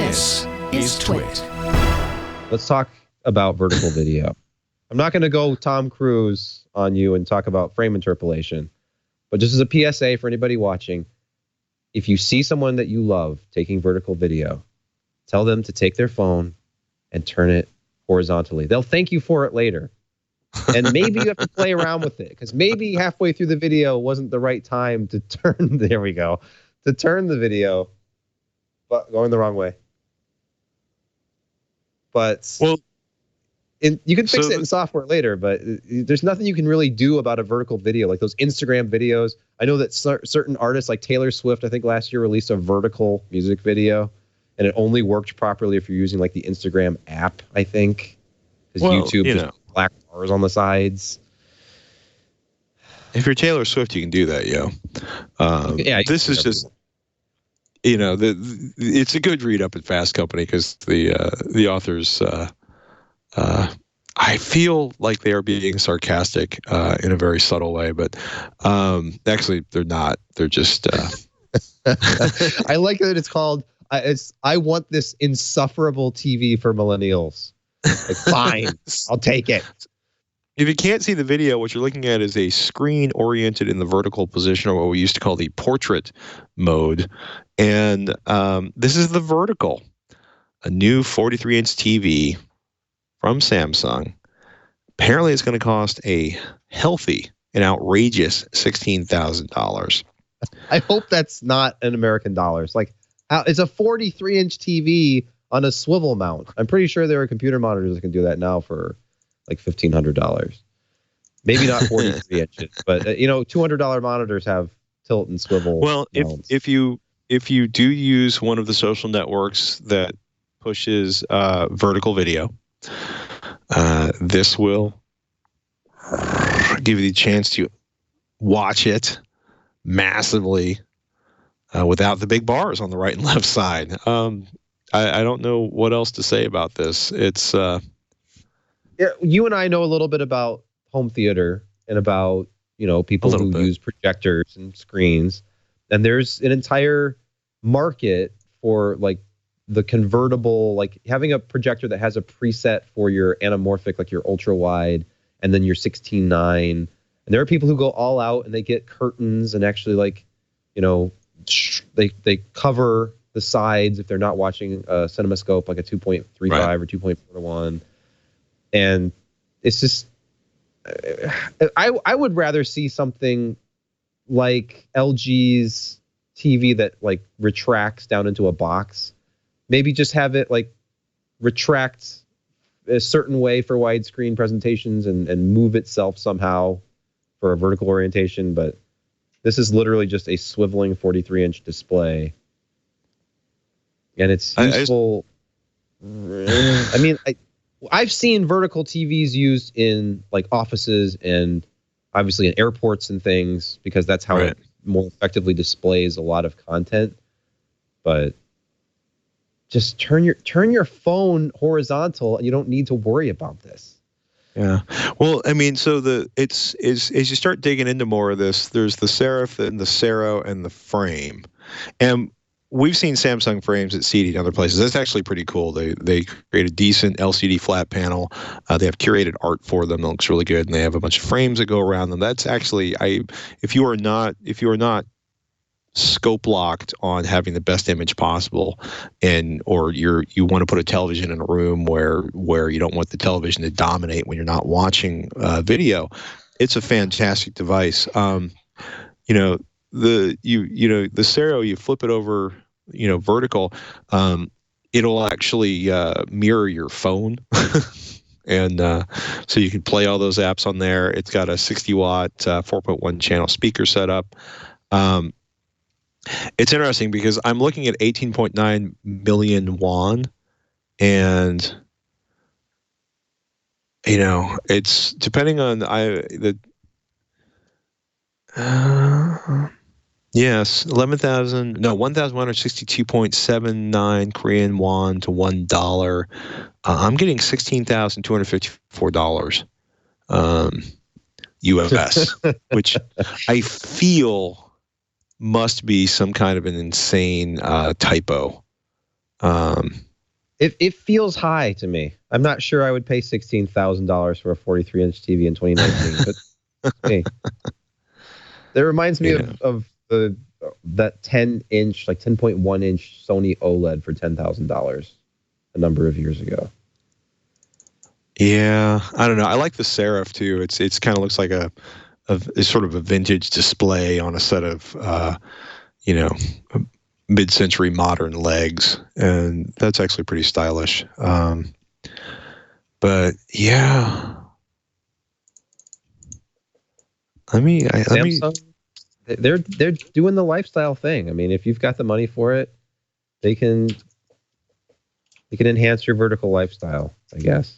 This is Twit. Let's talk about vertical video. I'm not going to go Tom Cruise on you and talk about frame interpolation, but just as a PSA for anybody watching, if you see someone that you love taking vertical video, tell them to take their phone and turn it horizontally. They'll thank you for it later. And maybe you have to play around with it, because maybe halfway through the video wasn't the right time to turn, there we go, to turn the video, but going the wrong way. But well, you can fix it in software later, but there's nothing you can really do about a vertical video, like those Instagram videos. I know that certain artists, like Taylor Swift, I think last year released a vertical music video, and it only worked properly if you're using like the Instagram app, I think, because YouTube just black bars on the sides. If you're Taylor Swift, you can do that, yo. Yeah, this is just, it's a good read up at Fast Company, because the authors, I feel like they are being sarcastic in a very subtle way, but actually they're not. They're just. I like that it's called. I want this insufferable TV for millennials. Like, fine, I'll take it. If you can't see the video, what you're looking at is a screen oriented in the vertical position, or what we used to call the portrait mode. And this is the vertical, a new 43-inch TV from Samsung. Apparently, it's going to cost a healthy and outrageous $16,000. I hope that's not in American dollars. Like, it's a 43-inch TV on a swivel mount. I'm pretty sure there are computer monitors that can do that now for like $1,500. Maybe not 43 inches, but $200 monitors have tilt and swivel. Well, if you do use one of the social networks that pushes vertical video, this will give you the chance to watch it massively without the big bars on the right and left side. I don't know what else to say about this. It's you and I know a little bit about home theater and about people who use projectors and screens, and there's an entire market for like the convertible, like having a projector that has a preset for your anamorphic, like your ultra wide, and then your 16:9. And there are people who go all out and they get curtains and actually they cover the sides if they're not watching a CinemaScope, like a 2.35 or 2.4:1. And it's just, I would rather see something like LG's TV that like retracts down into a box. Maybe just have it like retract a certain way for widescreen presentations and move itself somehow for a vertical orientation. But this is literally just a swiveling 43-inch display. And it's useful. I've seen vertical TVs used in like offices and obviously in airports and things, because that's how it more effectively displays a lot of content. But just turn your phone horizontal, and you don't need to worry about this. Yeah. Well, I mean, so as you start digging into more of this, there's the Serif and the Sero and the frame. And we've seen Samsung frames at CD and other places. That's actually pretty cool. They create a decent LCD flat panel. They have curated art for them that looks really good, and they have a bunch of frames that go around them. That's actually, if you are not scope locked on having the best image possible, or you want to put a television in a room where you don't want the television to dominate when you're not watching video, it's a fantastic device. The Sero, you flip it over, vertical, it'll actually mirror your phone. And so you can play all those apps on there. It's got a 60-watt 4.1 channel speaker setup. It's interesting because I'm looking at 18.9 million won, and it's depending on yes, 1,162.79 Korean won to $1. I'm getting $16,254 US, which I feel must be some kind of an insane typo It feels high to me. I'm not sure I would pay $16,000 for a 43-inch TV in 2019, but hey, that reminds me of that 10-inch, like 10.1-inch Sony OLED for $10,000 a number of years ago. Yeah, I don't know. I like the Seraph too. It's kind of looks like it's sort of a vintage display on a set of mid-century modern legs, and that's actually pretty stylish. But yeah, Samsung, they're doing the lifestyle thing. I mean, if you've got the money for it, they can enhance your vertical lifestyle, I guess.